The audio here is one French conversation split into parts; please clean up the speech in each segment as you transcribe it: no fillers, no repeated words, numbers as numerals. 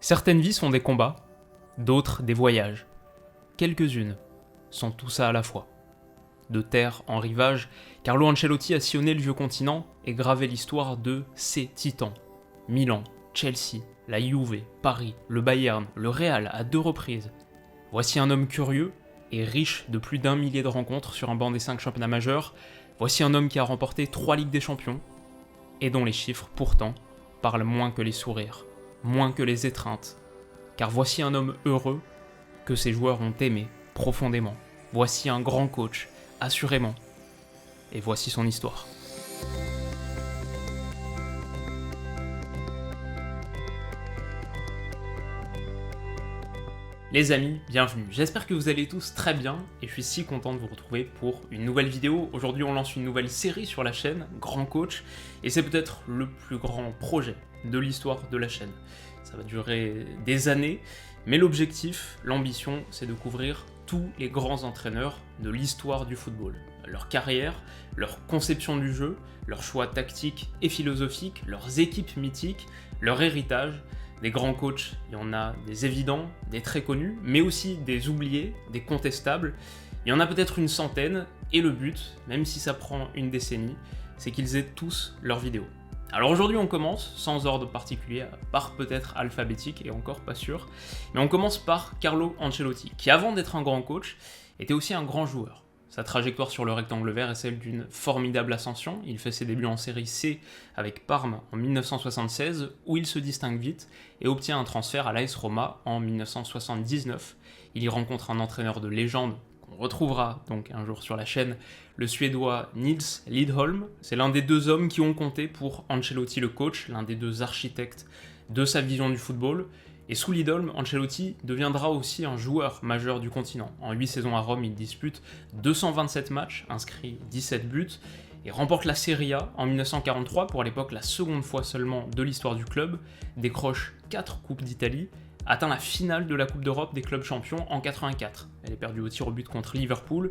Certaines vies sont des combats, d'autres des voyages. Quelques-unes sont tout ça à la fois. De terre en rivage, Carlo Ancelotti a sillonné le vieux continent et gravé l'histoire de ses titans. Milan, Chelsea, la Juve, Paris, le Bayern, le Real à 2 reprises. Voici un homme curieux et riche de plus d'1 millier de rencontres sur un banc des 5 championnats majeurs. Voici un homme qui a remporté 3 Ligues des Champions et dont les chiffres pourtant parlent moins que les sourires, moins que les étreintes. Car voici un homme heureux que ses joueurs ont aimé profondément. Voici un grand coach, assurément. Et voici son histoire. Les amis, bienvenue. J'espère que vous allez tous très bien et je suis si content de vous retrouver pour une nouvelle vidéo. Aujourd'hui, on lance une nouvelle série sur la chaîne, Grand Coach, et c'est peut-être le plus grand projet de l'histoire de la chaîne. Ça va durer des années, mais l'objectif, l'ambition, c'est de couvrir tous les grands entraîneurs de l'histoire du football. Leur carrière, leur conception du jeu, leurs choix tactiques et philosophiques, leurs équipes mythiques, leur héritage. Des grands coachs, il y en a des évidents, des très connus, mais aussi des oubliés, des contestables. Il y en a peut-être une centaine, et le but, même si ça prend une décennie, c'est qu'ils aient tous leurs vidéos. Alors aujourd'hui on commence, sans ordre particulier, à part peut-être alphabétique, et encore pas sûr, mais on commence par Carlo Ancelotti, qui avant d'être un grand coach, était aussi un grand joueur. Sa trajectoire sur le rectangle vert est celle d'une formidable ascension. Il fait ses débuts en série C avec Parme en 1976, où il se distingue vite et obtient un transfert à l'AS Roma en 1979. Il y rencontre un entraîneur de légende qu'on retrouvera donc un jour sur la chaîne, le Suédois Nils Lidholm. C'est l'un des 2 hommes qui ont compté pour Ancelotti le coach, l'un des 2 architectes de sa vision du football. Et sous Lidholm, Ancelotti deviendra aussi un joueur majeur du continent. En 8 saisons à Rome, il dispute 227 matchs, inscrit 17 buts, et remporte la Serie A en 1943, pour à l'époque la seconde fois seulement de l'histoire du club, décroche 4 Coupes d'Italie, atteint la finale de la Coupe d'Europe des clubs champions en 84. Elle est perdue au tir au but contre Liverpool,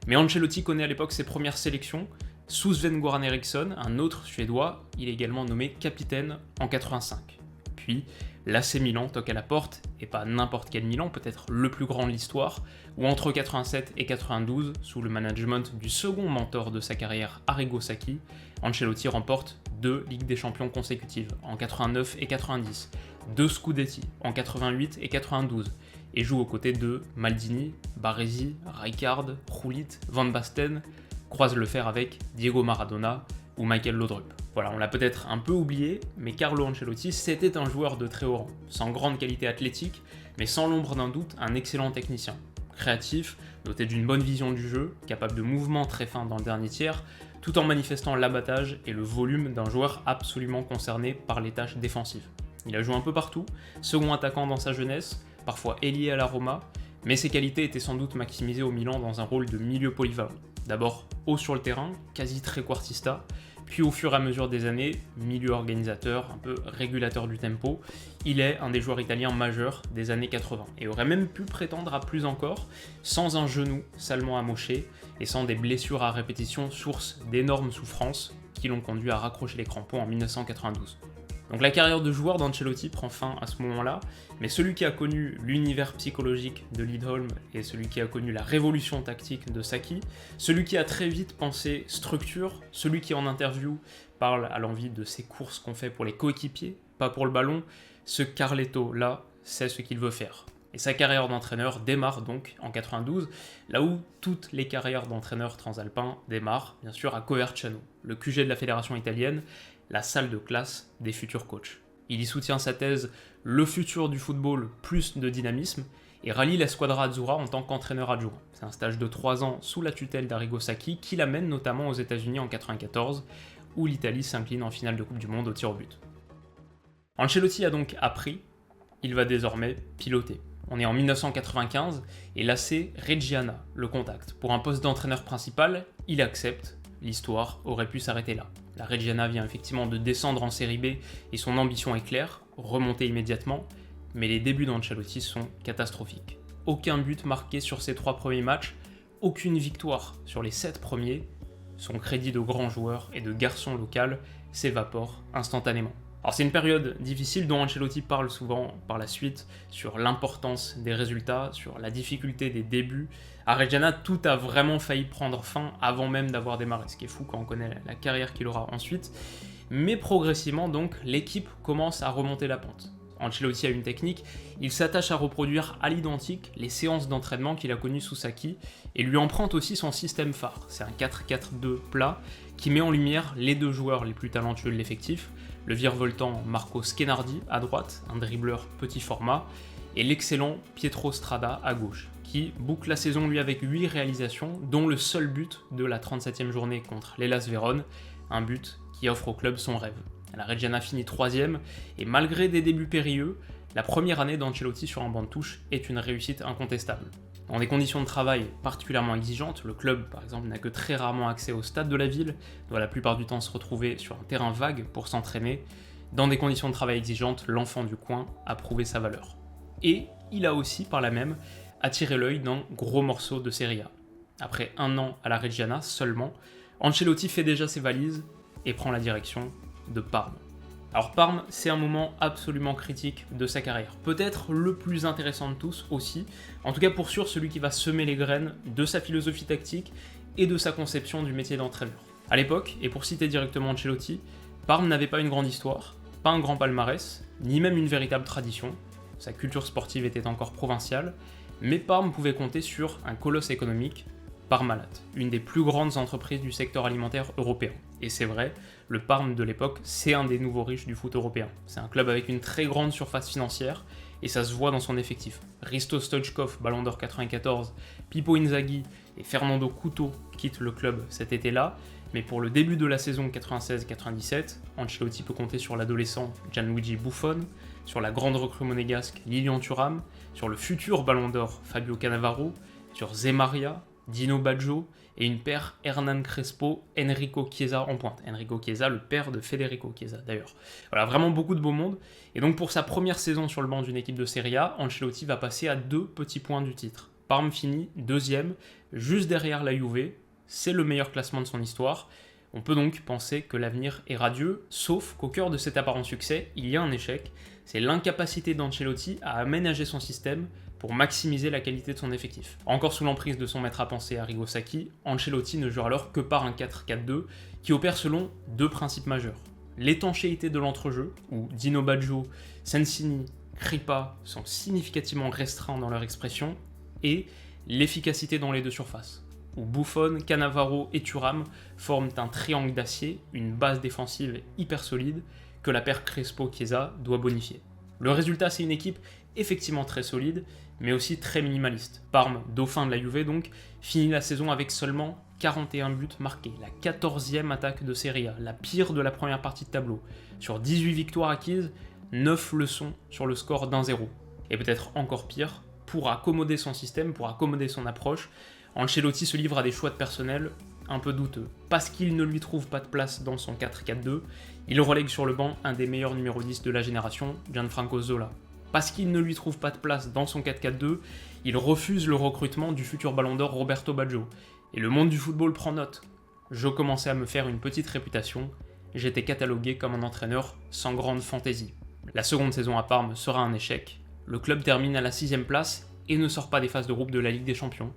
mais Ancelotti connaît à l'époque ses premières sélections. Sous Sven-Göran Eriksson, un autre Suédois, il est également nommé capitaine en 85. Puis, l'AC Milan toque à la porte, et pas n'importe quel Milan, peut-être le plus grand de l'histoire, où entre 87 et 92, sous le management du second mentor de sa carrière, Arrigo Sacchi, Ancelotti remporte 2 Ligues des Champions consécutives, en 89 et 90, 2 Scudetti, en 88 et 92, et joue aux côtés de Maldini, Baresi, Rijkaard, Gullit, Van Basten, croise le fer avec Diego Maradona ou Michael Laudrup. Voilà, on l'a peut-être un peu oublié, mais Carlo Ancelotti, c'était un joueur de très haut rang, sans grande qualité athlétique, mais sans l'ombre d'un doute, un excellent technicien. Créatif, doté d'une bonne vision du jeu, capable de mouvements très fins dans le dernier tiers, tout en manifestant l'abattage et le volume d'un joueur absolument concerné par les tâches défensives. Il a joué un peu partout, second attaquant dans sa jeunesse, parfois ailier à la Roma, mais ses qualités étaient sans doute maximisées au Milan dans un rôle de milieu polyvalent. D'abord haut sur le terrain, quasi trequartista, puis au fur et à mesure des années, milieu organisateur, un peu régulateur du tempo, il est un des joueurs italiens majeurs des années 80 et aurait même pu prétendre à plus encore, sans un genou salement amoché et sans des blessures à répétition source d'énormes souffrances qui l'ont conduit à raccrocher les crampons en 1992. Donc la carrière de joueur d'Ancelotti prend fin à ce moment-là, mais celui qui a connu l'univers psychologique de Lidholm et celui qui a connu la révolution tactique de Sacchi, celui qui a très vite pensé structure, celui qui en interview parle à l'envi de ces courses qu'on fait pour les coéquipiers, pas pour le ballon, ce Carletto-là sait ce qu'il veut faire. Et sa carrière d'entraîneur démarre donc en 92, là où toutes les carrières d'entraîneurs transalpins démarrent, bien sûr à Coverciano, le QG de la fédération italienne, la salle de classe des futurs coachs. Il y soutient sa thèse « Le futur du football, plus de dynamisme » et rallie la Squadra Azzurra en tant qu'entraîneur adjoint. C'est un stage de 3 ans sous la tutelle d'Arrigo Sacchi qui l'amène notamment aux États-Unis en 94, où l'Italie s'incline en finale de Coupe du Monde au tir au but. Ancelotti a donc appris, il va désormais piloter. On est en 1995 et l'AC Reggiana le contacte. Pour un poste d'entraîneur principal, il accepte. L'histoire aurait pu s'arrêter là. La Reggiana vient effectivement de descendre en série B et son ambition est claire, remonter immédiatement, mais les débuts d'Ancelotti sont catastrophiques. Aucun but marqué sur ses 3 premiers matchs, aucune victoire sur les 7 premiers, son crédit de grand joueur et de garçon local s'évapore instantanément. Alors c'est une période difficile dont Ancelotti parle souvent par la suite sur l'importance des résultats, sur la difficulté des débuts. À Reggiana, tout a vraiment failli prendre fin avant même d'avoir démarré, ce qui est fou quand on connaît la carrière qu'il aura ensuite. Mais progressivement donc, l'équipe commence à remonter la pente. Ancelotti a une technique, il s'attache à reproduire à l'identique les séances d'entraînement qu'il a connues sous Sacchi et lui emprunte aussi son système phare. C'est un 4-4-2 plat qui met en lumière les deux joueurs les plus talentueux de l'effectif, le virevoltant Marco Schienardi à droite, un dribbleur petit format, et l'excellent Pietro Strada à gauche, qui boucle la saison lui avec 8 réalisations, dont le seul but de la 37e journée contre l'Hellas Vérone, un but qui offre au club son rêve. La Reggiana finit 3ème, et malgré des débuts périlleux, la première année d'Ancelotti sur un banc de touche est une réussite incontestable. Dans des conditions de travail particulièrement exigeantes, le club par exemple n'a que très rarement accès au stade de la ville, doit la plupart du temps se retrouver sur un terrain vague pour s'entraîner. Dans des conditions de travail exigeantes, l'enfant du coin a prouvé sa valeur. Et il a aussi par là même attiré l'œil d'un gros morceau de Serie A. Après un an à la Reggiana seulement, Ancelotti fait déjà ses valises et prend la direction de Parme. Alors Parme, c'est un moment absolument critique de sa carrière. Peut-être le plus intéressant de tous aussi, en tout cas pour sûr celui qui va semer les graines de sa philosophie tactique et de sa conception du métier d'entraîneur. À l'époque, et pour citer directement Ancelotti, Parme n'avait pas une grande histoire, pas un grand palmarès, ni même une véritable tradition. Sa culture sportive était encore provinciale, mais Parme pouvait compter sur un colosse économique, Parmalat, une des plus grandes entreprises du secteur alimentaire européen. Et c'est vrai, le Parme de l'époque, c'est un des nouveaux riches du foot européen. C'est un club avec une très grande surface financière, et ça se voit dans son effectif. Risto Stoichkov, Ballon d'Or 94, Pippo Inzaghi et Fernando Couto quittent le club cet été-là, mais pour le début de la saison 96-97, Ancelotti peut compter sur l'adolescent Gianluigi Buffon, sur la grande recrue monégasque Lilian Thuram, sur le futur Ballon d'Or Fabio Cannavaro, sur Zé Maria, Dino Baggio et une paire Hernan Crespo, Enrico Chiesa en pointe. Enrico Chiesa, le père de Federico Chiesa d'ailleurs. Voilà, vraiment beaucoup de beau monde. Et donc pour sa première saison sur le banc d'une équipe de Serie A, Ancelotti va passer à 2 petits points du titre. Parme finit 2ème, juste derrière la Juve. C'est le meilleur classement de son histoire. On peut donc penser que l'avenir est radieux, sauf qu'au cœur de cet apparent succès, il y a un échec. C'est l'incapacité d'Ancelotti à aménager son système pour maximiser la qualité de son effectif. Encore sous l'emprise de son maître à penser Arrigo Sacchi, Ancelotti ne joue alors que par un 4-4-2 qui opère selon 2 principes majeurs. L'étanchéité de l'entrejeu, où Dino Baggio, Sensini, Crippa sont significativement restreints dans leur expression, et l'efficacité dans les 2 surfaces, où Buffon, Cannavaro et Thuram forment un triangle d'acier, une base défensive hyper solide, que la paire Crespo-Chiesa doit bonifier. Le résultat, c'est une équipe effectivement très solide, mais aussi très minimaliste. Parme, dauphin de la Juve donc, finit la saison avec seulement 41 buts marqués, la 14e attaque de Serie A, la pire de la première partie de tableau. Sur 18 victoires acquises, 9 leçons sur le score d'1-0. Et peut-être encore pire, pour accommoder son système, pour accommoder son approche, Ancelotti se livre à des choix de personnel un peu douteux. Parce qu'il ne lui trouve pas de place dans son 4-4-2, il relègue sur le banc un des meilleurs numéro 10 de la génération, Gianfranco Zola. Parce qu'il ne lui trouve pas de place dans son 4-4-2, il refuse le recrutement du futur Ballon d'Or Roberto Baggio. Et le monde du football prend note. Je commençais à me faire une petite réputation, j'étais catalogué comme un entraîneur sans grande fantaisie. La seconde saison à Parme sera un échec, le club termine à la 6ème place et ne sort pas des phases de groupe de la Ligue des Champions.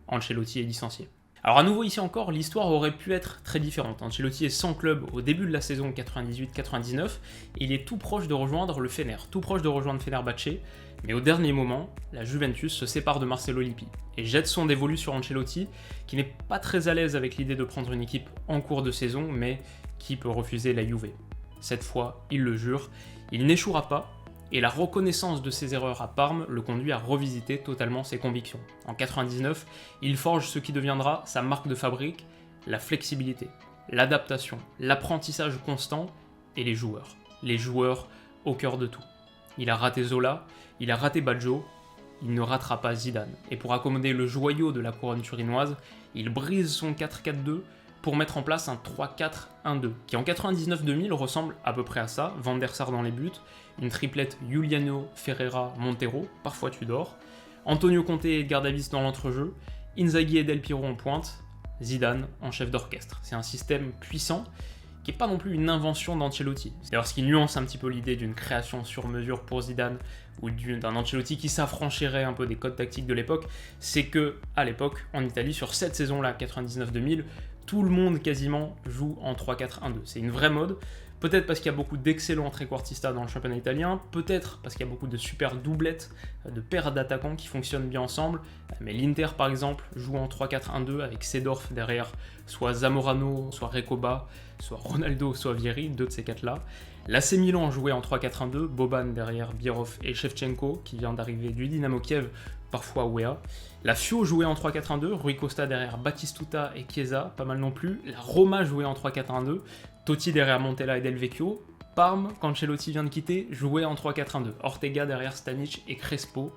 Ancelotti est licencié. Alors à nouveau ici encore, l'histoire aurait pu être très différente. Ancelotti est sans club au début de la saison 98-99 et il est tout proche de rejoindre le Fener, tout proche de rejoindre Fenerbahçe, mais au dernier moment, la Juventus se sépare de Marcelo Lippi et jette son dévolu sur Ancelotti, qui n'est pas très à l'aise avec l'idée de prendre une équipe en cours de saison, mais qui peut refuser la Juve. Cette fois, il le jure, il n'échouera pas, et la reconnaissance de ses erreurs à Parme le conduit à revisiter totalement ses convictions. En 99, il forge ce qui deviendra sa marque de fabrique, la flexibilité, l'adaptation, l'apprentissage constant et les joueurs. Les joueurs au cœur de tout. Il a raté Zola, il a raté Baggio, il ne ratera pas Zidane. Et pour accommoder le joyau de la couronne turinoise, il brise son 4-4-2 pour mettre en place un 3-4-1-2, qui en 99-2000 ressemble à peu près à ça, Van der Sar dans les buts, une triplette Giuliano, Ferreira, Montero, parfois Tudor, Antonio Conte et Edgar Davis dans l'entrejeu, Inzaghi et Del Piero en pointe, Zidane en chef d'orchestre. C'est un système puissant qui n'est pas non plus une invention d'Ancelotti. C'est d'ailleurs ce qui nuance un petit peu l'idée d'une création sur mesure pour Zidane ou d'un Ancelotti qui s'affranchirait un peu des codes tactiques de l'époque, c'est que à l'époque, en Italie, sur cette saison-là, 99-2000, tout le monde quasiment joue en 3-4-1-2. C'est une vraie mode. Peut-être parce qu'il y a beaucoup d'excellents trequartistas dans le championnat italien, peut-être parce qu'il y a beaucoup de super doublettes, de paires d'attaquants qui fonctionnent bien ensemble, mais l'Inter par exemple joue en 3-4-1-2 avec Seedorf derrière soit Zamorano, soit Recoba, soit Ronaldo, soit Vieri, deux de ces quatre-là. L'AC Milan jouait en 3-4-1-2, Boban derrière Birov et Shevchenko qui vient d'arriver du Dynamo Kiev, parfois Wea. La Fio jouait en 3-4-1-2, Rui Costa derrière Batistuta et Chiesa, pas mal non plus. La Roma jouait en 3-4-1-2, Totti derrière Montella et Del Vecchio. Parme, qu'Ancelotti vient de quitter, jouait en 3-4-1-2. Ortega derrière Stanic et Crespo.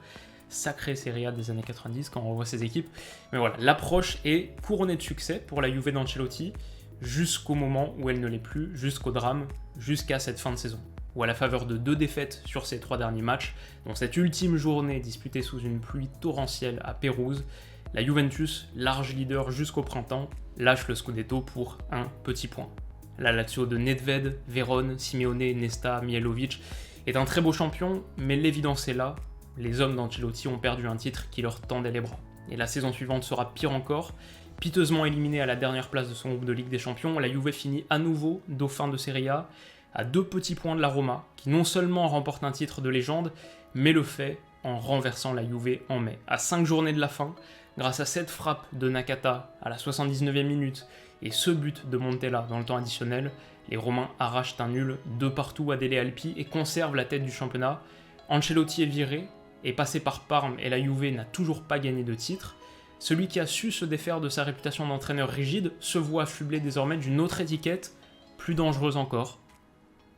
Sacrée Serie A des années 90 quand on revoit ces équipes. Mais voilà, l'approche est couronnée de succès pour la Juve d'Ancelotti jusqu'au moment où elle ne l'est plus, jusqu'au drame, jusqu'à cette fin de saison. Où à la faveur de 2 défaites sur ces 3 derniers matchs, dont cette ultime journée disputée sous une pluie torrentielle à Pérouse, la Juventus, large leader jusqu'au printemps, lâche le Scudetto pour un petit point. La Lazio de Nedved, Vérone, Simeone, Nesta, Mihailovic est un très beau champion, mais l'évidence est là, les hommes d'Ancelotti ont perdu un titre qui leur tendait les bras. Et la saison suivante sera pire encore. Piteusement éliminée à la dernière place de son groupe de Ligue des Champions, la Juve finit à nouveau dauphin de Serie A, à 2 petits points de la Roma, qui non seulement remporte un titre de légende, mais le fait en renversant la Juve en mai. À 5 journées de la fin, grâce à cette frappe de Nakata à la 79e minute et ce but de Montella dans le temps additionnel, les Romains arrachent un nul de partout à Dele Alpi et conservent la tête du championnat. Ancelotti est viré, est passé par Parme et la Juve n'a toujours pas gagné de titre. Celui qui a su se défaire de sa réputation d'entraîneur rigide se voit affublé désormais d'une autre étiquette, plus dangereuse encore,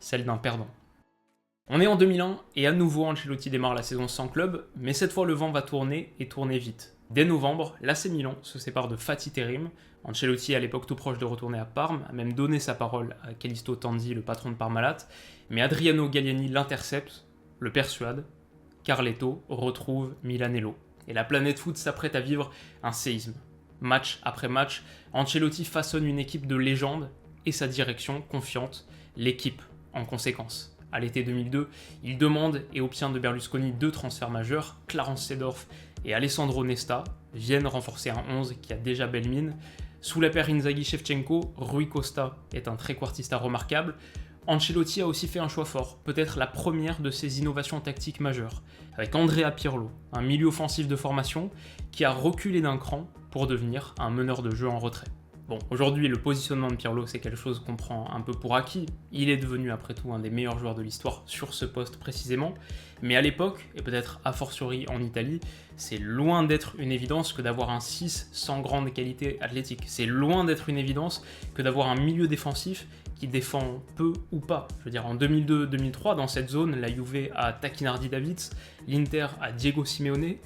celle d'un perdant. On est en 2001 et à nouveau Ancelotti démarre la saison sans club, mais cette fois le vent va tourner et tourner vite. Dès novembre, l'AC Milan se sépare de Fatih Terim. Ancelotti, à l'époque tout proche de retourner à Parme, a même donné sa parole à Callisto Tanzi, le patron de Parmalat, mais Adriano Galliani l'intercepte, le persuade. Carletto retrouve Milanello. Et la planète foot s'apprête à vivre un séisme. Match après match, Ancelotti façonne une équipe de légende et sa direction confiante, l'équipe en conséquence. À l'été 2002, il demande et obtient de Berlusconi 2 transferts majeurs, Clarence Seedorf et Alessandro Nesta, viennent renforcer un 11 qui a déjà belle mine. Sous la paire Inzaghi-Shevchenko, Rui Costa est un trequartista remarquable. Ancelotti a aussi fait un choix fort, peut-être la première de ses innovations tactiques majeures, avec Andrea Pirlo, un milieu offensif de formation qui a reculé d'un cran pour devenir un meneur de jeu en retrait. Bon, aujourd'hui, le positionnement de Pirlo, c'est quelque chose qu'on prend un peu pour acquis. Il est devenu, après tout, un des meilleurs joueurs de l'histoire sur ce poste précisément. Mais à l'époque, et peut-être a fortiori en Italie, c'est loin d'être une évidence que d'avoir un 6 sans grande qualité athlétique. C'est loin d'être une évidence que d'avoir un milieu défensif qui défend peu ou pas. Je veux dire, en 2002-2003, dans cette zone, la Juve a Tacchinardi Davids, l'Inter a Diego Simeone,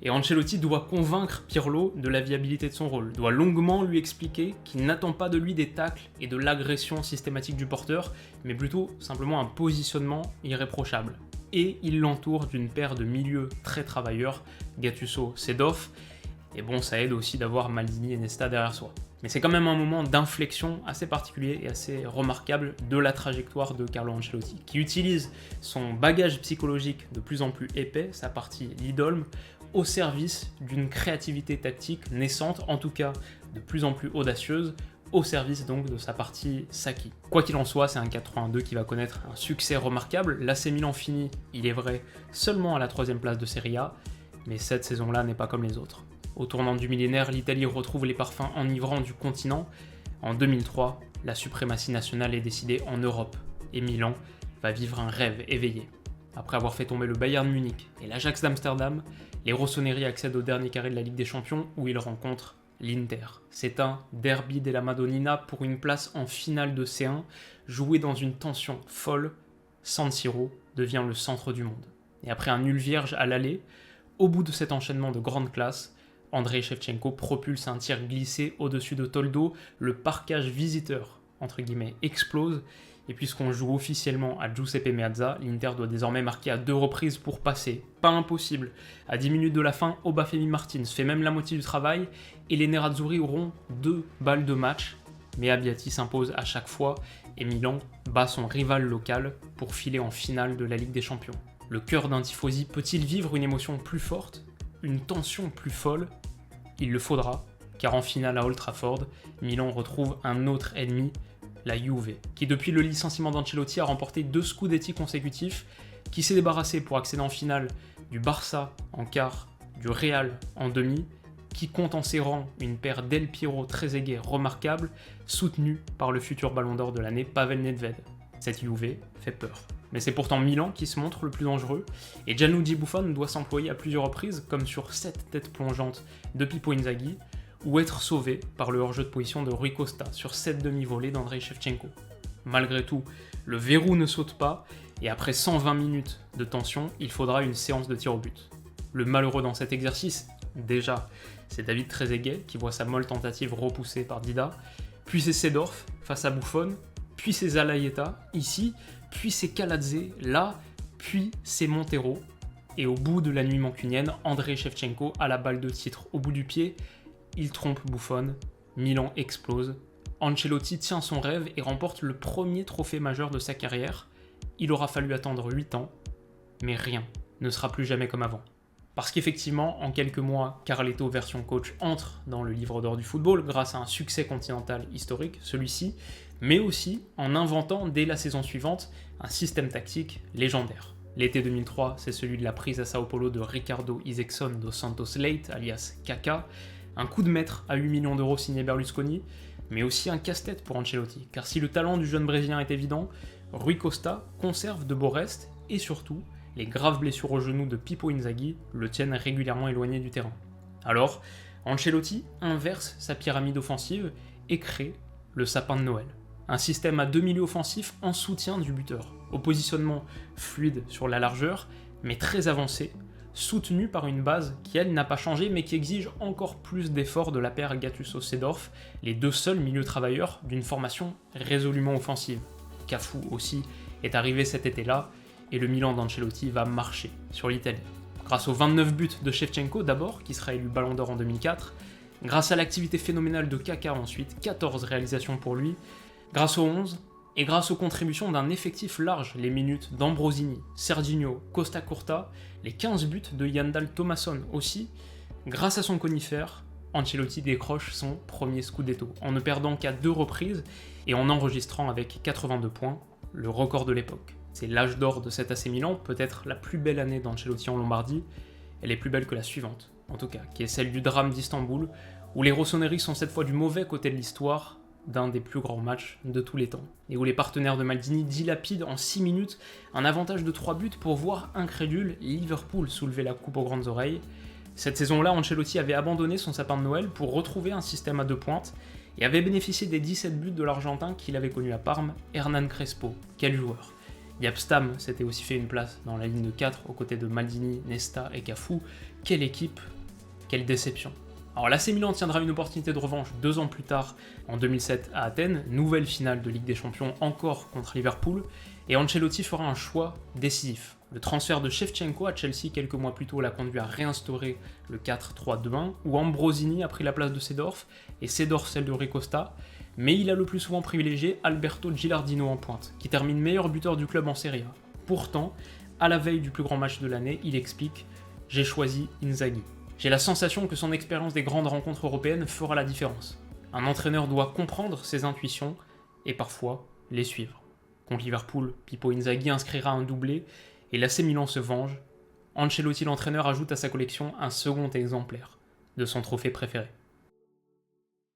et Ancelotti doit convaincre Pirlo de la viabilité de son rôle, doit longuement lui expliquer qu'il n'attend pas de lui des tacles et de l'agression systématique du porteur, mais plutôt simplement un positionnement irréprochable. Et il l'entoure d'une paire de milieux très travailleurs, Gattuso, Seedorf, et bon, ça aide aussi d'avoir Maldini et Nesta derrière soi. Mais c'est quand même un moment d'inflexion assez particulier et assez remarquable de la trajectoire de Carlo Ancelotti, qui utilise son bagage psychologique de plus en plus épais, sa partie Lidolm, au service d'une créativité tactique naissante, en tout cas de plus en plus audacieuse, au service donc de sa partie Sacchi. Quoi qu'il en soit, c'est un 4-3-1-2 qui va connaître un succès remarquable. L'AC Milan finit, il est vrai, seulement à la 3e place de Serie A, mais cette saison-là n'est pas comme les autres. Au tournant du millénaire, l'Italie retrouve les parfums enivrants du continent. En 2003, la suprématie nationale est décidée en Europe, et Milan va vivre un rêve éveillé. Après avoir fait tomber le Bayern Munich et l'Ajax d'Amsterdam, les Rossoneri accèdent au dernier carré de la Ligue des Champions où ils rencontrent l'Inter. C'est un derby della Madonnina pour une place en finale de C1, joué dans une tension folle. San Siro devient le centre du monde. Et après un nul vierge à l'aller, au bout de cet enchaînement de grande classe, Andrei Shevchenko propulse un tir glissé au-dessus de Toldo, le parquage visiteur, entre guillemets, explose, et puisqu'on joue officiellement à Giuseppe Meazza, l'Inter doit désormais marquer à 2 reprises pour passer. Pas impossible. À 10 minutes de la fin, Obafemi Martins fait même la moitié du travail, et les Nerazzurri auront 2 balles de match, mais Abbiati s'impose à chaque fois et Milan bat son rival local pour filer en finale de la Ligue des Champions. Le cœur d'un tifosi peut-il vivre une émotion plus forte, une tension plus folle? Il le faudra, car en finale à Old Trafford, Milan retrouve un autre ennemi, la Juve, qui depuis le licenciement d'Ancelotti a remporté 2 Scudetti consécutifs, qui s'est débarrassé pour accéder en finale du Barça en quart, du Real en demi, qui compte en ses rangs une paire d'El Piero Trezeguet remarquable, soutenue par le futur Ballon d'Or de l'année Pavel Nedved. Cette Juve fait peur. Mais c'est pourtant Milan qui se montre le plus dangereux, et Gianluigi Buffon doit s'employer à plusieurs reprises, comme sur cette tête plongeante de Pippo Inzaghi, ou être sauvé par le hors-jeu de position de Rui Costa sur cette demi-volée d'Andrei Shevchenko. Malgré tout, le verrou ne saute pas, et après 120 minutes de tension, il faudra une séance de tir au but. Le malheureux dans cet exercice, déjà, c'est David Trezeguet qui voit sa molle tentative repoussée par Dida, puis c'est Seedorf face à Buffon, puis c'est Zalaeta ici, puis c'est Kaladze là, puis c'est Montero. Et au bout de la nuit mancunienne, Andrei Shevchenko a la balle de titre au bout du pied, il trompe Buffon, Milan explose, Ancelotti tient son rêve et remporte le premier trophée majeur de sa carrière. Il aura fallu attendre 8 ans, mais rien ne sera plus jamais comme avant. Parce qu'effectivement, en quelques mois, Carletto version coach entre dans le livre d'or du football grâce à un succès continental historique, celui-ci, mais aussi en inventant dès la saison suivante un système tactique légendaire. L'été 2003, c'est celui de la prise à Sao Paulo de Ricardo Isaacson dos Santos Leite, alias Kaka, un coup de maître à 8 millions d'euros signé Berlusconi, mais aussi un casse-tête pour Ancelotti, car si le talent du jeune Brésilien est évident, Rui Costa conserve de beaux restes et surtout, les graves blessures au genou de Pippo Inzaghi le tiennent régulièrement éloigné du terrain. Alors, Ancelotti inverse sa pyramide offensive et crée le sapin de Noël. Un système à 2 milieux offensifs en soutien du buteur, au positionnement fluide sur la largeur, mais très avancé, soutenu par une base qui elle n'a pas changé mais qui exige encore plus d'efforts de la paire Gattuso-Seedorf, les 2 seuls milieux travailleurs d'une formation résolument offensive. Cafu aussi est arrivé cet été-là, et le Milan d'Ancelotti va marcher sur l'Italie. Grâce aux 29 buts de Shevchenko d'abord, qui sera élu Ballon d'Or en 2004, grâce à l'activité phénoménale de Kaka ensuite, 14 réalisations pour lui, grâce aux 11, et grâce aux contributions d'un effectif large, les minutes d'Ambrosini, Serginho, Costa Curta, les 15 buts de Yandal Thomasson aussi, grâce à son conifère, Ancelotti décroche son premier Scudetto, en ne perdant qu'à 2 reprises et en enregistrant avec 82 points, le record de l'époque. C'est l'âge d'or de cet AC Milan, peut-être la plus belle année d'Ancelotti en Lombardie. Elle est plus belle que la suivante, en tout cas, qui est celle du drame d'Istanbul, où les rossoneri sont cette fois du mauvais côté de l'histoire d'un des plus grands matchs de tous les temps, et où les partenaires de Maldini dilapident en 6 minutes un avantage de 3 buts pour voir incrédule Liverpool soulever la coupe aux grandes oreilles. Cette saison-là, Ancelotti avait abandonné son sapin de Noël pour retrouver un système à 2 pointes, et avait bénéficié des 17 buts de l'Argentin qu'il avait connu à Parme, Hernan Crespo. Quel joueur! Jaap Stam s'était aussi fait une place dans la ligne de 4 aux côtés de Maldini, Nesta et Cafu. Quelle équipe, quelle déception. Alors l'AC Milan tiendra une opportunité de revanche 2 ans plus tard, en 2007 à Athènes, nouvelle finale de Ligue des Champions encore contre Liverpool, et Ancelotti fera un choix décisif. Le transfert de Shevchenko à Chelsea quelques mois plus tôt l'a conduit à réinstaurer le 4-3-2-1, où Ambrosini a pris la place de Seedorf, et Seedorf celle de Rui Costa, mais il a le plus souvent privilégié Alberto Gilardino en pointe, qui termine meilleur buteur du club en Serie A. Pourtant, à la veille du plus grand match de l'année, il explique « J'ai choisi Inzaghi. J'ai la sensation que son expérience des grandes rencontres européennes fera la différence. Un entraîneur doit comprendre ses intuitions et parfois les suivre. » Contre Liverpool, Pippo Inzaghi inscrira un doublé et l'AC Milan se venge. Ancelotti, l'entraîneur, ajoute à sa collection un second exemplaire de son trophée préféré.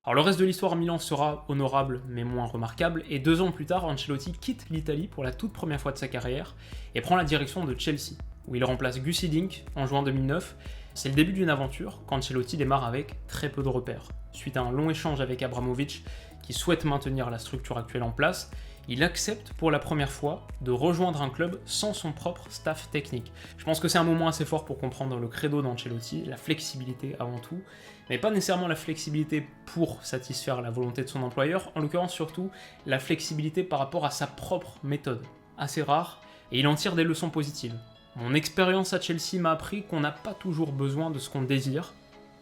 Alors le reste de l'histoire à Milan sera honorable mais moins remarquable, et 2 ans plus tard, Ancelotti quitte l'Italie pour la toute première fois de sa carrière et prend la direction de Chelsea, où il remplace Gus Hiddink en juin 2009. C'est le début d'une aventure qu'Ancelotti démarre avec très peu de repères. Suite à un long échange avec Abramovich, qui souhaite maintenir la structure actuelle en place, il accepte pour la première fois de rejoindre un club sans son propre staff technique. Je pense que c'est un moment assez fort pour comprendre le credo d'Ancelotti, la flexibilité avant tout, mais pas nécessairement la flexibilité pour satisfaire la volonté de son employeur, en l'occurrence surtout la flexibilité par rapport à sa propre méthode, assez rare, et il en tire des leçons positives. Mon expérience à Chelsea m'a appris qu'on n'a pas toujours besoin de ce qu'on désire,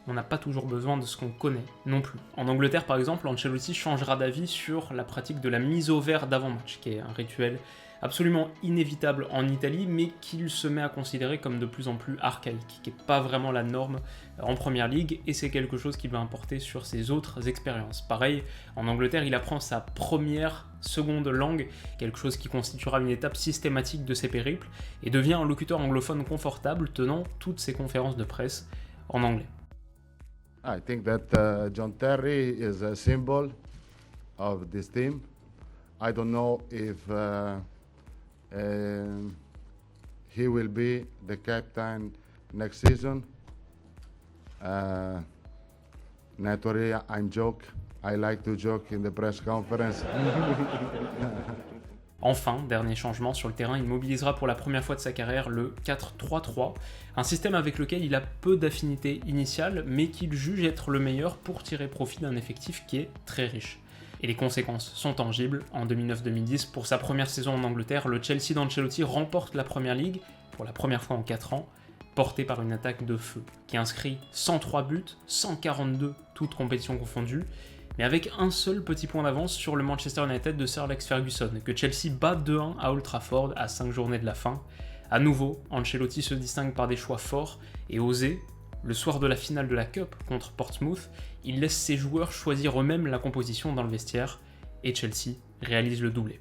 on n'a pas toujours besoin de ce qu'on connaît non plus. En Angleterre, par exemple, Ancelotti changera d'avis sur la pratique de la mise au vert d'avant-match, qui est un rituel absolument inévitable en Italie, mais qu'il se met à considérer comme de plus en plus archaïque, qui n'est pas vraiment la norme en Première Ligue, et c'est quelque chose qu'il va importer sur ses autres expériences. Pareil, en Angleterre, il apprend sa première seconde langue, quelque chose qui constituera une étape systématique de ses périples, et devient un locuteur anglophone confortable tenant toutes ses conférences de presse en anglais. I think that John Terry is a symbol of this team. I don't know if he will be the captain next season. Naturally, I'm joke. I like to joke in the press conference. Enfin, dernier changement sur le terrain, il mobilisera pour la première fois de sa carrière le 4-3-3, un système avec lequel il a peu d'affinités initiales, mais qu'il juge être le meilleur pour tirer profit d'un effectif qui est très riche. Et les conséquences sont tangibles. En 2009-2010, pour sa première saison en Angleterre, le Chelsea d'Ancelotti remporte la Premier League, pour la première fois en 4 ans, porté par une attaque de feu, qui inscrit 103 buts, 142 toutes compétitions confondues, mais avec un seul petit point d'avance sur le Manchester United de Sir Alex Ferguson, que Chelsea bat 2-1 à Old Trafford à 5 journées de la fin. À nouveau, Ancelotti se distingue par des choix forts et osés. Le soir de la finale de la Cup contre Portsmouth, il laisse ses joueurs choisir eux-mêmes la composition dans le vestiaire, et Chelsea réalise le doublé.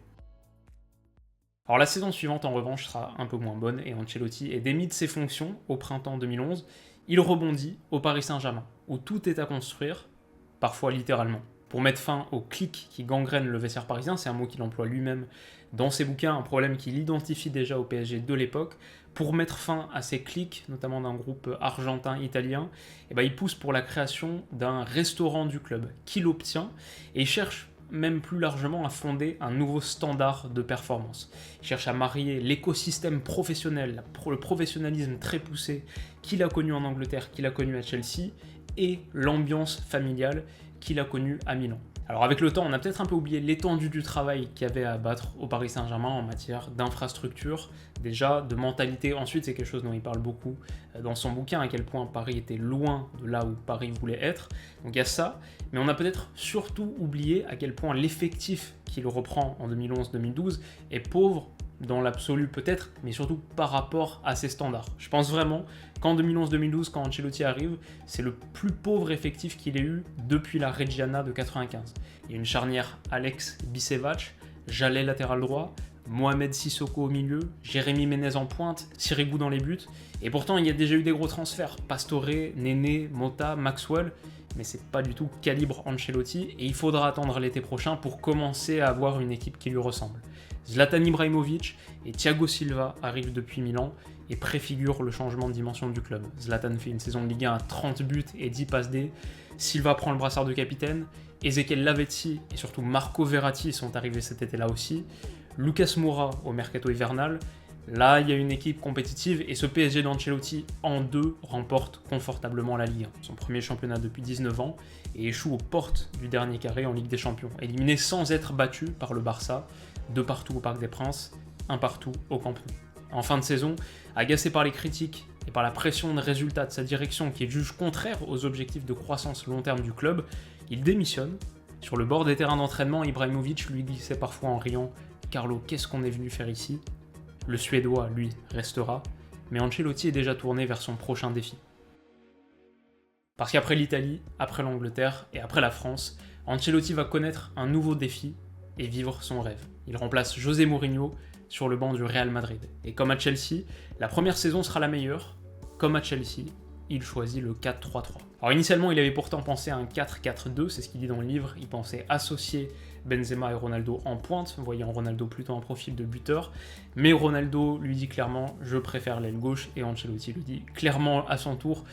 Alors la saison suivante en revanche sera un peu moins bonne, et Ancelotti est démis de ses fonctions au printemps 2011. Il rebondit au Paris Saint-Germain, où tout est à construire, parfois littéralement. Pour mettre fin aux clics qui gangrènent le vestiaire parisien, c'est un mot qu'il emploie lui-même dans ses bouquins, un problème qu'il identifie déjà au PSG de l'époque. Pour mettre fin à ces clics, notamment d'un groupe argentin-italien, il pousse pour la création d'un restaurant du club, qu'il obtient, et il cherche même plus largement à fonder un nouveau standard de performance. Il cherche à marier l'écosystème professionnel, le professionnalisme très poussé qu'il a connu en Angleterre, qu'il a connu à Chelsea, et l'ambiance familiale qu'il a connue à Milan. Alors avec le temps, on a peut-être un peu oublié l'étendue du travail qu'il y avait à abattre au Paris Saint-Germain en matière d'infrastructure, déjà, de mentalité. Ensuite, c'est quelque chose dont il parle beaucoup dans son bouquin, à quel point Paris était loin de là où Paris voulait être. Donc il y a ça, mais on a peut-être surtout oublié à quel point l'effectif qu'il reprend en 2011-2012 est pauvre dans l'absolu peut-être, mais surtout par rapport à ses standards. Je pense vraiment qu'en 2011-2012, quand Ancelotti arrive, c'est le plus pauvre effectif qu'il ait eu depuis la Reggiana de 95. Il y a une charnière Alex Bisevac, Jallet latéral droit, Mohamed Sissoko au milieu, Jérémy Ménez en pointe, Sirigu dans les buts, et pourtant il y a déjà eu des gros transferts, Pastore, Néné, Mota, Maxwell, mais c'est pas du tout calibre Ancelotti, et il faudra attendre l'été prochain pour commencer à avoir une équipe qui lui ressemble. Zlatan Ibrahimovic et Thiago Silva arrivent depuis Milan et préfigurent le changement de dimension du club. Zlatan fait une saison de Ligue 1 à 30 buts et 10 passes D, Silva prend le brassard de capitaine, Ezequiel Lavezzi et surtout Marco Verratti sont arrivés cet été-là aussi, Lucas Moura au mercato hivernal. Là, il y a une équipe compétitive et ce PSG d'Ancelotti en 2 remporte confortablement la Ligue 1, son premier championnat depuis 19 ans, et échoue aux portes du dernier carré en Ligue des Champions, éliminé sans être battu par le Barça, 2 partout au Parc des Princes, 1 partout au Camp Nou. En fin de saison, agacé par les critiques et par la pression de résultats de sa direction qui juge contraire aux objectifs de croissance long terme du club, il démissionne. Sur le bord des terrains d'entraînement, Ibrahimovic lui glissait parfois en riant « Carlo, qu'est-ce qu'on est venu faire ici ?» Le Suédois, lui, restera, mais Ancelotti est déjà tourné vers son prochain défi. Parce qu'après l'Italie, après l'Angleterre et après la France, Ancelotti va connaître un nouveau défi et vivre son rêve. Il remplace José Mourinho sur le banc du Real Madrid. Et comme à Chelsea, la première saison sera la meilleure. Comme à Chelsea, il choisit le 4-3-3. Alors initialement, il avait pourtant pensé à un 4-4-2, c'est ce qu'il dit dans le livre. Il pensait associer Benzema et Ronaldo en pointe, voyant Ronaldo plutôt un profil de buteur. Mais Ronaldo lui dit clairement « je préfère l'aile gauche » et Ancelotti lui dit clairement à son tour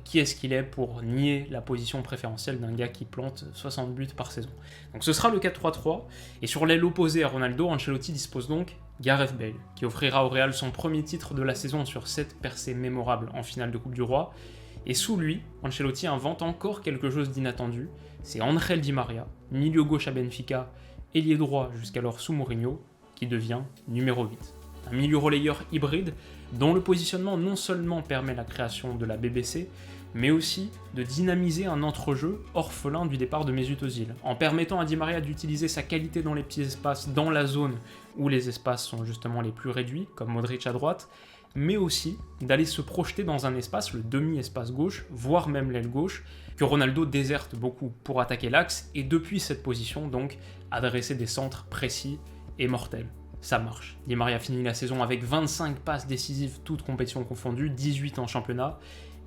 qui est-ce qu'il est pour nier la position préférentielle d'un gars qui plante 60 buts par saison. Donc ce sera le 4-3-3, et sur l'aile opposée à Ronaldo, Ancelotti dispose donc Gareth Bale, qui offrira au Real son premier titre de la saison sur 7 percées mémorables en finale de Coupe du Roi. Et sous lui, Ancelotti invente encore quelque chose d'inattendu, c'est Ángel Di María, milieu gauche à Benfica, ailier droit jusqu'alors sous Mourinho, qui devient numéro 8. un milieu relayeur hybride dont le positionnement non seulement permet la création de la BBC, mais aussi de dynamiser un entrejeu orphelin du départ de Mesut Özil, en permettant à Di Maria d'utiliser sa qualité dans les petits espaces, dans la zone où les espaces sont justement les plus réduits, comme Modric à droite, mais aussi d'aller se projeter dans un espace, le demi-espace gauche, voire même l'aile gauche, que Ronaldo déserte beaucoup pour attaquer l'axe, et depuis cette position, donc, adresser des centres précis et mortels. Ça marche. Di Maria finit la saison avec 25 passes décisives, toutes compétitions confondues, 18 en championnat,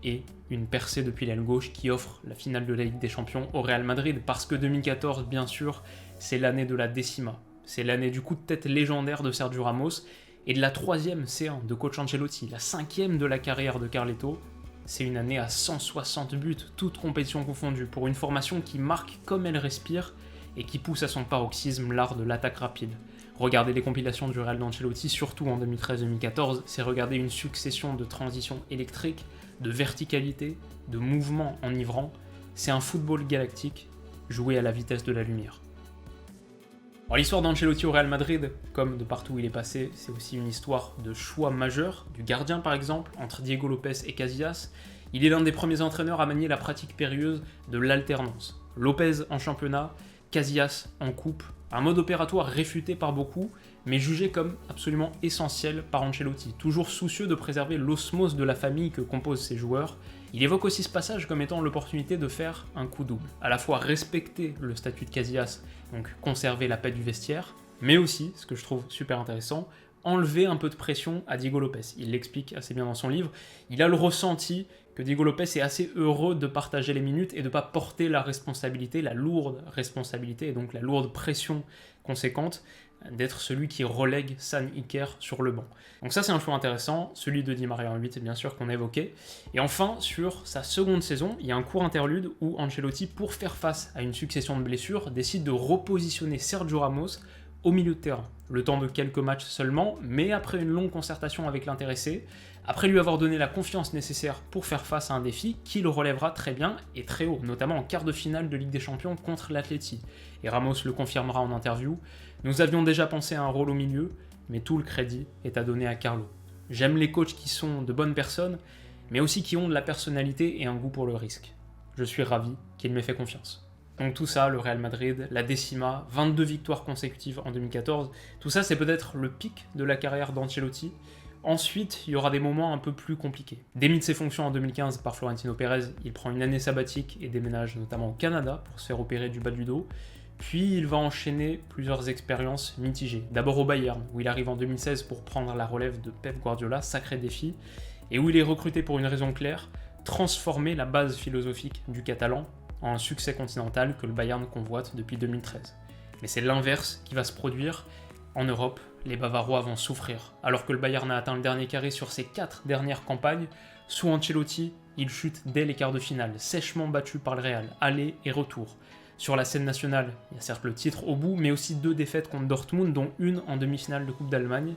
et une percée depuis l'aile gauche qui offre la finale de la Ligue des Champions au Real Madrid, parce que 2014, bien sûr, c'est l'année de la décima. C'est l'année du coup de tête légendaire de Sergio Ramos, et de la 3e C1 de coach Ancelotti, la 5e de la carrière de Carleto. C'est une année à 160 buts, toutes compétitions confondues, pour une formation qui marque comme elle respire, et qui pousse à son paroxysme l'art de l'attaque rapide. Regarder les compilations du Real d'Ancelotti, surtout en 2013-2014, c'est regarder une succession de transitions électriques, de verticalité, de mouvements enivrants. C'est un football galactique joué à la vitesse de la lumière. Alors, l'histoire d'Ancelotti au Real Madrid, comme de partout où il est passé, c'est aussi une histoire de choix majeurs, du gardien par exemple, entre Diego Lopez et Casillas. Il est l'un des premiers entraîneurs à manier la pratique périlleuse de l'alternance. Lopez en championnat, Casillas en coupe, un mode opératoire réfuté par beaucoup, mais jugé comme absolument essentiel par Ancelotti, toujours soucieux de préserver l'osmose de la famille que composent ses joueurs. Il évoque aussi ce passage comme étant l'opportunité de faire un coup double, à la fois respecter le statut de Casillas, donc conserver la paix du vestiaire, mais aussi, ce que je trouve super intéressant, enlever un peu de pression à Diego Lopez. Il l'explique assez bien dans son livre. Il a le ressenti que Diego Lopez est assez heureux de partager les minutes et de ne pas porter la responsabilité, la lourde responsabilité, et donc la lourde pression conséquente, d'être celui qui relègue Sam Iker sur le banc. Donc ça c'est un choix intéressant, celui de Di Maria en 8 bien sûr qu'on a évoqué. Et enfin, sur sa seconde saison, il y a un court interlude où Ancelotti, pour faire face à une succession de blessures, décide de repositionner Sergio Ramos au milieu de terrain. Le temps de quelques matchs seulement, mais après une longue concertation avec l'intéressé, après lui avoir donné la confiance nécessaire pour faire face à un défi qui le relèvera très bien et très haut, notamment en quart de finale de Ligue des Champions contre l'Atleti. Et Ramos le confirmera en interview. Nous avions déjà pensé à un rôle au milieu, mais tout le crédit est à donner à Carlo. J'aime les coachs qui sont de bonnes personnes, mais aussi qui ont de la personnalité et un goût pour le risque. Je suis ravi qu'il m'ait fait confiance. Donc tout ça, le Real Madrid, la décima, 22 victoires consécutives en 2014, tout ça c'est peut-être le pic de la carrière d'Ancelotti. Ensuite, il y aura des moments un peu plus compliqués. Démis de ses fonctions en 2015 par Florentino Pérez, il prend une année sabbatique et déménage notamment au Canada pour se faire opérer du bas du dos. Puis il va enchaîner plusieurs expériences mitigées. D'abord au Bayern, où il arrive en 2016 pour prendre la relève de Pep Guardiola, sacré défi, et où il est recruté pour une raison claire, transformer la base philosophique du Catalan en un succès continental que le Bayern convoite depuis 2013. Mais c'est l'inverse qui va se produire. En Europe, les Bavarois vont souffrir. Alors que le Bayern a atteint le dernier carré sur ses 4 dernières campagnes, sous Ancelotti, il chute dès les quarts de finale, sèchement battu par le Real, aller et retour. Sur la scène nationale, il y a certes le titre au bout, mais aussi 2 défaites contre Dortmund, dont une en demi-finale de Coupe d'Allemagne.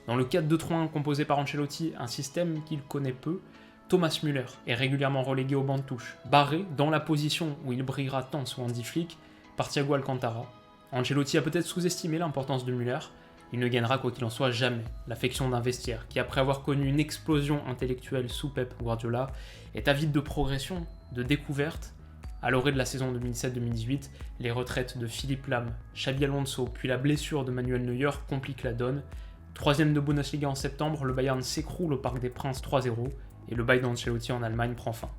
Dans le 4-2-3-1 composé par Ancelotti, un système qu'il connaît peu, Thomas Müller est régulièrement relégué au banc de touche, barré dans la position où il brillera tant sous Hansi Flick par Thiago Alcantara. Ancelotti a peut-être sous-estimé l'importance de Müller, il ne gagnera quoi qu'il en soit jamais l'affection d'un vestiaire qui, après avoir connu une explosion intellectuelle sous Pep Guardiola, est avide de progression, de découverte. À l'orée de la saison 2017-2018, les retraites de Philippe Lahm, Xabi Alonso, puis la blessure de Manuel Neuer compliquent la donne. 3e de Bundesliga en septembre, le Bayern s'écroule au Parc des Princes 3-0 et le bail d'Ancelotti en Allemagne prend fin.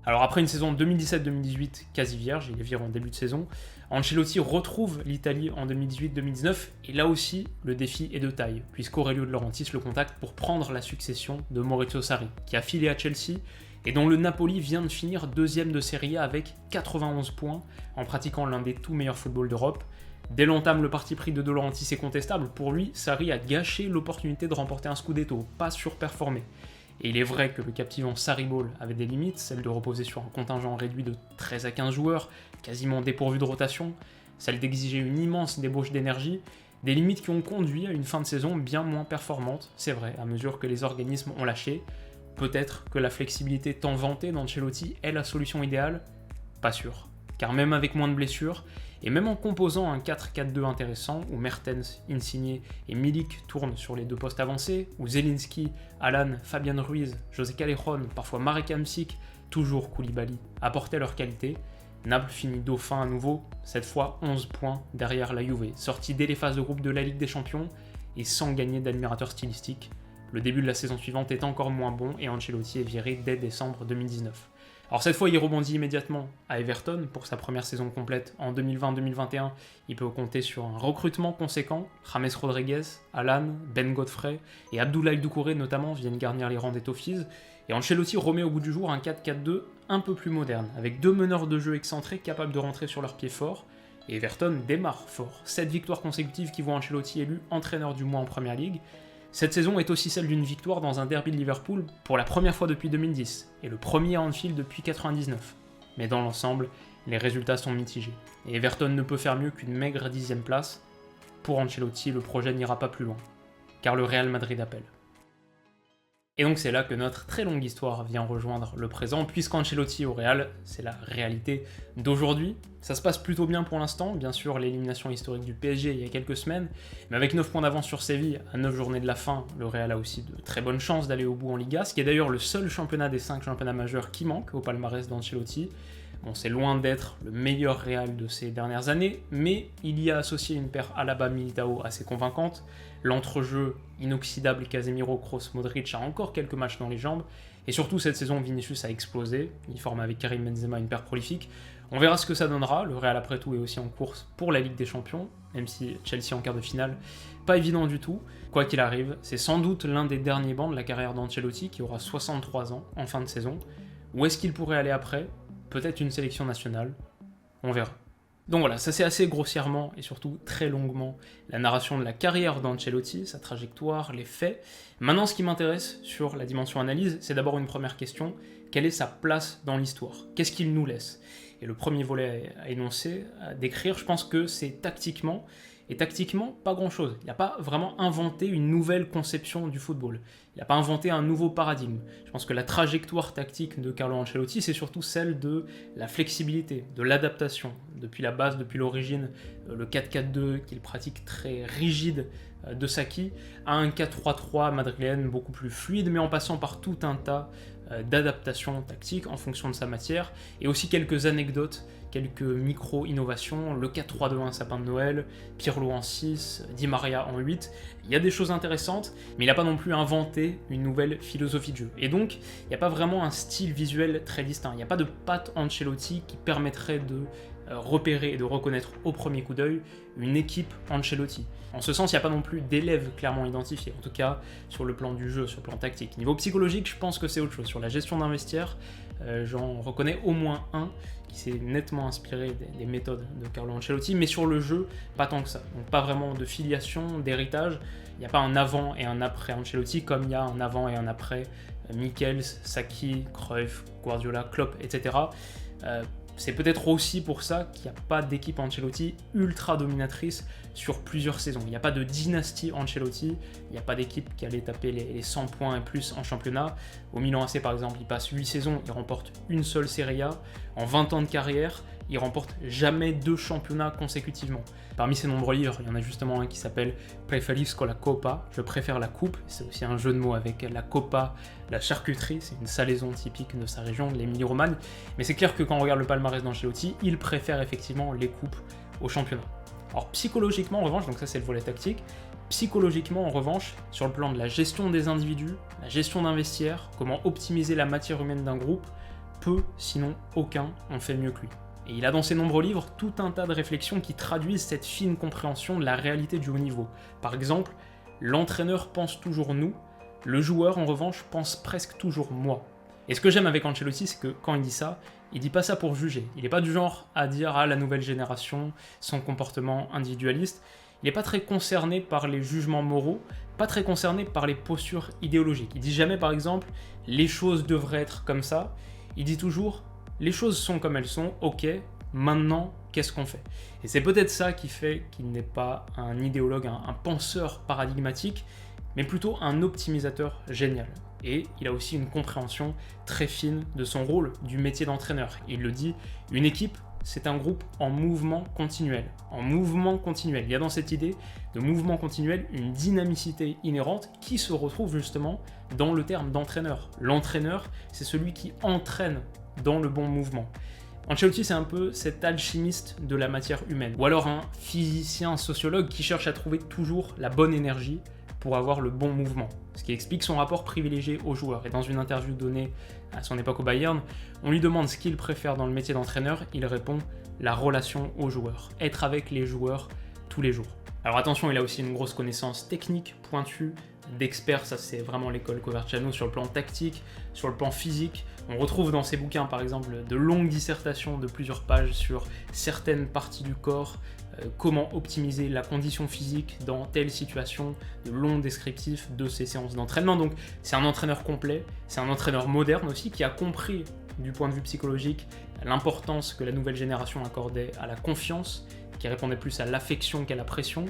Alors après une saison 2017-2018 quasi vierge, il est viré en début de saison, Ancelotti retrouve l'Italie en 2018-2019 et là aussi le défi est de taille, puisqu'Aurelio De Laurentiis le contacte pour prendre la succession de Maurizio Sarri, qui a filé à Chelsea et dont le Napoli vient de finir 2e de Serie A avec 91 points en pratiquant l'un des tout meilleurs footballs d'Europe. Dès l'entame, le parti pris de Laurentiis est contestable. Pour lui, Sarri a gâché l'opportunité de remporter un Scudetto, pas surperformé. Et il est vrai que le captivant Sarri Ball avait des limites, celle de reposer sur un contingent réduit de 13 à 15 joueurs, quasiment dépourvu de rotation, celle d'exiger une immense débauche d'énergie, des limites qui ont conduit à une fin de saison bien moins performante, c'est vrai, à mesure que les organismes ont lâché. Peut-être que la flexibilité tant vantée d'Ancelotti est la solution idéale ? Pas sûr. Car même avec moins de blessures, Et même en composant un 4-4-2 intéressant, où Mertens, Insigne et Milik tournent sur les deux postes avancés, où Zelinski, Alan, Fabian Ruiz, José Callejon, parfois Marek Hamsik, toujours Koulibaly, apportaient leur qualité, Naples finit dauphin à nouveau, cette fois 11 points derrière la Juve, sorti dès les phases de groupe de la Ligue des Champions et sans gagner d'admirateur stylistique. Le début de la saison suivante est encore moins bon et Ancelotti est viré dès décembre 2019. Alors cette fois, il rebondit immédiatement à Everton pour sa première saison complète en 2020-2021. Il peut compter sur un recrutement conséquent. James Rodriguez, Alan, Ben Godfrey et Abdoulaye Doucouré notamment viennent garnir les rangs des Toffees. Et Ancelotti remet au bout du jour un 4-4-2 un peu plus moderne, avec deux meneurs de jeu excentrés capables de rentrer sur leurs pieds forts. Et Everton démarre fort. 7 victoires consécutives qui voient Ancelotti élu entraîneur du mois en Première Ligue. Cette saison est aussi celle d'une victoire dans un derby de Liverpool pour la première fois depuis 2010, et le premier à Anfield depuis 1999. Mais dans l'ensemble, les résultats sont mitigés, et Everton ne peut faire mieux qu'une maigre 10e place. Pour Ancelotti, le projet n'ira pas plus loin, car le Real Madrid appelle. Et donc c'est là que notre très longue histoire vient rejoindre le présent, puisqu'Ancelotti au Real, c'est la réalité d'aujourd'hui. Ça se passe plutôt bien pour l'instant, bien sûr l'élimination historique du PSG il y a quelques semaines, mais avec 9 points d'avance sur Séville, à 9 journées de la fin, le Real a aussi de très bonnes chances d'aller au bout en Liga, ce qui est d'ailleurs le seul championnat des 5 championnats majeurs qui manque au palmarès d'Ancelotti. Bon, c'est loin d'être le meilleur Real de ces dernières années, mais il y a associé une paire Alaba-Militao assez convaincante. L'entrejeu inoxydable Casemiro, Kroos, Modric a encore quelques matchs dans les jambes, et surtout cette saison Vinicius a explosé, il forme avec Karim Benzema une paire prolifique. On verra ce que ça donnera, le Real après tout est aussi en course pour la Ligue des Champions, même si Chelsea en quart de finale, pas évident du tout. Quoi qu'il arrive, c'est sans doute l'un des derniers bancs de la carrière d'Ancelotti qui aura 63 ans en fin de saison. Où est-ce qu'il pourrait aller après ? Peut-être une sélection nationale, on verra. Donc voilà, ça c'est assez grossièrement et surtout très longuement la narration de la carrière d'Ancelotti, sa trajectoire, les faits. Maintenant, ce qui m'intéresse sur la dimension analyse, c'est d'abord une première question. Quelle est sa place dans l'histoire ? Qu'est-ce qu'il nous laisse ? Et le premier volet à énoncer, à décrire, je pense que c'est tactiquement, et tactiquement, pas grand-chose. Il n'a pas vraiment inventé une nouvelle conception du football. Il n'a pas inventé un nouveau paradigme. Je pense que la trajectoire tactique de Carlo Ancelotti, c'est surtout celle de la flexibilité, de l'adaptation. Depuis la base, depuis l'origine, le 4-4-2 qu'il pratique très rigide de Saki, à un 4-3-3 madrilène beaucoup plus fluide, mais en passant par tout un tas d'adaptations tactiques en fonction de sa matière, et aussi quelques anecdotes, quelques micro-innovations, le 4-3-2-1 sapin de Noël, Pirlo en 6, Di Maria en 8, il y a des choses intéressantes, mais il n'a pas non plus inventé une nouvelle philosophie de jeu. Et donc, il n'y a pas vraiment un style visuel très distinct, il n'y a pas de patte Ancelotti qui permettrait de repérer et de reconnaître au premier coup d'œil une équipe Ancelotti. En ce sens, il n'y a pas non plus d'élèves clairement identifiés, en tout cas sur le plan du jeu, sur le plan tactique. Niveau psychologique, je pense que c'est autre chose. Sur la gestion d'un vestiaire, j'en reconnais au moins un qui s'est nettement inspiré des méthodes de Carlo Ancelotti, mais sur le jeu, pas tant que ça. Donc pas vraiment de filiation, d'héritage. Il n'y a pas un avant et un après Ancelotti, comme il y a un avant et un après Michels, Saki, Cruyff, Guardiola, Klopp, etc. C'est peut-être aussi pour ça qu'il n'y a pas d'équipe Ancelotti ultra dominatrice sur plusieurs saisons. Il n'y a pas de dynastie Ancelotti, il n'y a pas d'équipe qui allait taper les 100 points et plus en championnat. Au Milan AC par exemple, il passe 8 saisons, il remporte une seule Serie A. En 20 ans de carrière, il remporte jamais 2 championnats consécutivement. Parmi ses nombreux livres, il y en a justement un qui s'appelle Preferisco la Copa, je préfère la coupe, c'est aussi un jeu de mots avec la Copa, la charcuterie, c'est une salaison typique de sa région, de l'Émilie-Romagne, mais c'est clair que quand on regarde le palmarès d'Ancelotti, il préfère effectivement les coupes au championnat. Alors psychologiquement en revanche, donc ça c'est le volet tactique, psychologiquement en revanche, sur le plan de la gestion des individus, la gestion d'un vestiaire, comment optimiser la matière humaine d'un groupe, peu, sinon aucun, en fait mieux que lui. Et il a dans ses nombreux livres tout un tas de réflexions qui traduisent cette fine compréhension de la réalité du haut niveau. Par exemple, l'entraîneur pense toujours nous, le joueur en revanche pense presque toujours moi. Et ce que j'aime avec Ancelotti, c'est que quand il dit ça, il dit pas ça pour juger. Il n'est pas du genre à dire « Ah, la nouvelle génération, son comportement individualiste ». Il n'est pas très concerné par les jugements moraux, pas très concerné par les postures idéologiques. Il dit jamais par exemple « Les choses devraient être comme ça ». Il dit toujours « Les choses sont comme elles sont, ok, maintenant, qu'est-ce qu'on fait ?» Et c'est peut-être ça qui fait qu'il n'est pas un idéologue, un penseur paradigmatique, mais plutôt un optimisateur génial. Et il a aussi une compréhension très fine de son rôle, du métier d'entraîneur. Il le dit, une équipe, c'est un groupe en mouvement continuel. En mouvement continuel. Il y a dans cette idée de mouvement continuel une dynamicité inhérente qui se retrouve justement dans le terme d'entraîneur. L'entraîneur, c'est celui qui entraîne dans le bon mouvement. Ancelotti, c'est un peu cet alchimiste de la matière humaine, ou alors un physicien, un sociologue qui cherche à trouver toujours la bonne énergie pour avoir le bon mouvement, ce qui explique son rapport privilégié aux joueurs. Et dans une interview donnée à son époque au Bayern, on lui demande ce qu'il préfère dans le métier d'entraîneur, il répond la relation aux joueurs, être avec les joueurs tous les jours. Alors attention, il a aussi une grosse connaissance technique, pointue, d'experts, ça c'est vraiment l'école Coverciano sur le plan tactique, sur le plan physique. On retrouve dans ses bouquins par exemple de longues dissertations de plusieurs pages sur certaines parties du corps, comment optimiser la condition physique dans telle situation, de longs descriptifs de ses séances d'entraînement. Donc c'est un entraîneur complet, c'est un entraîneur moderne aussi qui a compris du point de vue psychologique l'importance que la nouvelle génération accordait à la confiance, qui répondait plus à l'affection qu'à la pression,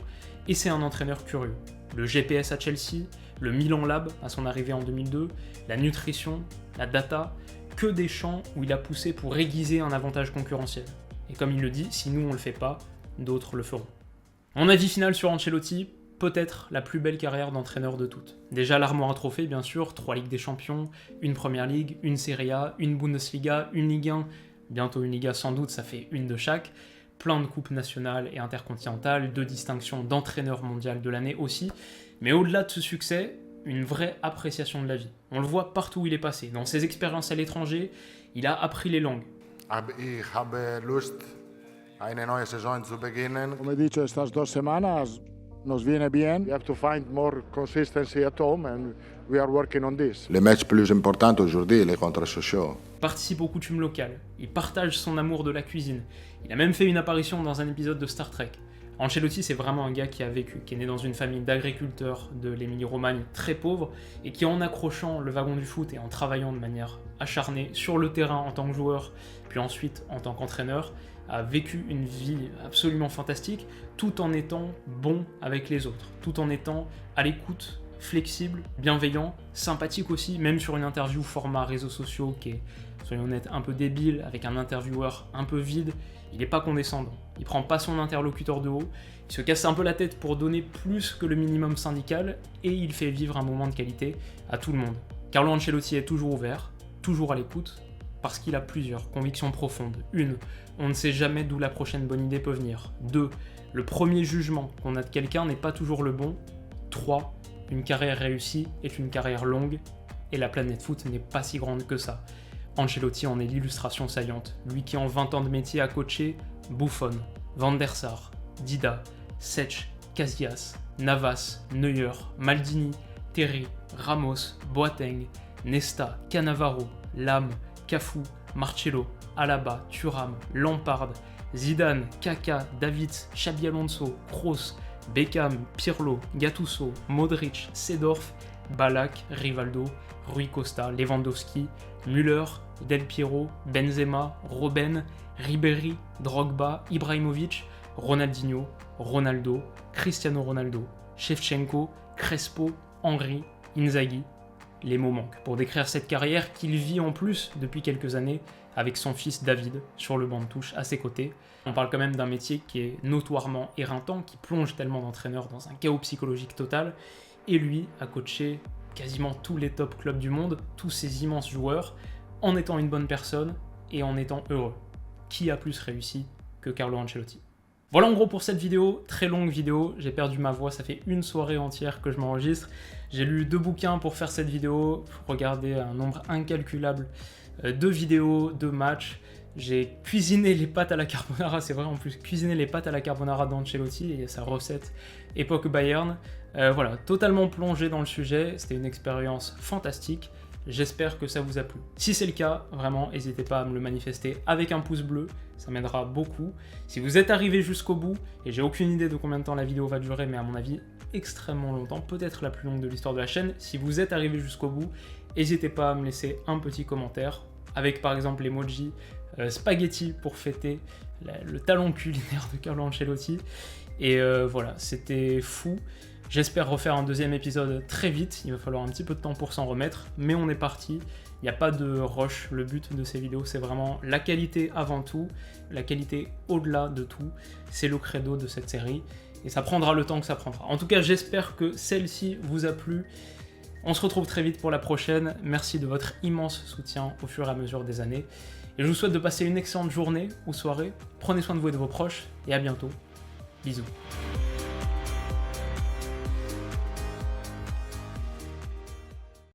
et c'est un entraîneur curieux. Le GPS à Chelsea, le Milan Lab à son arrivée en 2002, la nutrition, la data, que des champs où il a poussé pour aiguiser un avantage concurrentiel. Et comme il le dit, si nous on le fait pas, d'autres le feront. Mon avis final sur Ancelotti, peut-être la plus belle carrière d'entraîneur de toutes. Déjà l'armoire à trophées bien sûr, 3 Ligues des Champions, une Première Ligue, une Serie A, une Bundesliga, une Ligue 1, bientôt une Liga sans doute, ça fait une de chaque, plein de coupes nationales et intercontinentales, 2 distinctions d'entraîneur mondial de l'année aussi, mais au-delà de ce succès, une vraie appréciation de la vie. On le voit partout où il est passé. Dans ses expériences à l'étranger, il a appris les langues. Ich habe Lust, eine neue Saison zu beginnen. Come dice, estas 2 semanas nos viene bien. We have to find more consistency at home and we are working on this. Le match plus important aujourd'hui, il est contre Sochaux. Participe aux coutumes locales, il partage son amour de la cuisine. Il a même fait une apparition dans un épisode de Star Trek. Ancelotti, c'est vraiment un gars qui a vécu, qui est né dans une famille d'agriculteurs de l'Émilie-Romagne très pauvre, et qui en accrochant le wagon du foot et en travaillant de manière acharnée sur le terrain en tant que joueur, puis ensuite en tant qu'entraîneur, a vécu une vie absolument fantastique, tout en étant bon avec les autres, tout en étant à l'écoute, flexible, bienveillant, sympathique aussi, même sur une interview format réseaux sociaux qui est, soyons honnêtes, un peu débile, avec un intervieweur un peu vide, il n'est pas condescendant. Il prend pas son interlocuteur de haut, il se casse un peu la tête pour donner plus que le minimum syndical, et il fait vivre un moment de qualité à tout le monde. Carlo Ancelotti est toujours ouvert, toujours à l'écoute, parce qu'il a plusieurs convictions profondes. 1. On ne sait jamais d'où la prochaine bonne idée peut venir. 2. Le premier jugement qu'on a de quelqu'un n'est pas toujours le bon. 3. Une carrière réussie est une carrière longue, et la planète foot n'est pas si grande que ça. Ancelotti en est l'illustration saillante, lui qui en 20 ans de métier a coaché Buffon, Van der Sar, Dida, Sech, Casillas, Navas, Neuer, Maldini, Terry, Ramos, Boateng, Nesta, Cannavaro, Lam, Cafu, Marcelo, Alaba, Thuram, Lampard, Zidane, Kaka, Davids, Xabi Alonso, Kroos, Beckham, Pirlo, Gattuso, Modric, Seedorf, Ballack, Rivaldo, Rui Costa, Lewandowski, Müller, Del Piero, Benzema, Robben, Ribéry, Drogba, Ibrahimovic, Ronaldinho, Ronaldo, Cristiano Ronaldo, Shevchenko, Crespo, Henry, Inzaghi. Les mots manquent pour décrire cette carrière qu'il vit en plus depuis quelques années avec son fils David sur le banc de touche à ses côtés. On parle quand même d'un métier qui est notoirement éreintant, qui plonge tellement d'entraîneurs dans un chaos psychologique total, et lui a coaché quasiment tous les top clubs du monde, tous ces immenses joueurs, en étant une bonne personne et en étant heureux. Qui a plus réussi que Carlo Ancelotti? Voilà en gros pour cette vidéo, très longue vidéo, j'ai perdu ma voix, ça fait une soirée entière que je m'enregistre. J'ai lu 2 bouquins pour faire cette vidéo, regardé un nombre incalculable de vidéos, de matchs. J'ai cuisiné les pâtes à la carbonara, c'est vrai en plus, cuisiné les pâtes à la carbonara d'Ancelotti et sa recette époque Bayern. Voilà, totalement plongé dans le sujet, c'était une expérience fantastique. J'espère que ça vous a plu. Si c'est le cas, vraiment, n'hésitez pas à me le manifester avec un pouce bleu, ça m'aidera beaucoup. Si vous êtes arrivé jusqu'au bout, et j'ai aucune idée de combien de temps la vidéo va durer, mais à mon avis, extrêmement longtemps, peut-être la plus longue de l'histoire de la chaîne, si vous êtes arrivé jusqu'au bout, n'hésitez pas à me laisser un petit commentaire, avec par exemple l'emoji spaghetti pour fêter le talent culinaire de Carlo Ancelotti. Et voilà, c'était fou. J'espère refaire un deuxième épisode très vite, il va falloir un petit peu de temps pour s'en remettre, mais on est parti, il n'y a pas de rush, le but de ces vidéos c'est vraiment la qualité avant tout, la qualité au-delà de tout, c'est le credo de cette série, et ça prendra le temps que ça prendra. En tout cas, j'espère que celle-ci vous a plu. On se retrouve très vite pour la prochaine. Merci de votre immense soutien au fur et à mesure des années. Et je vous souhaite de passer une excellente journée ou soirée. Prenez soin de vous et de vos proches, et à bientôt. Bisous.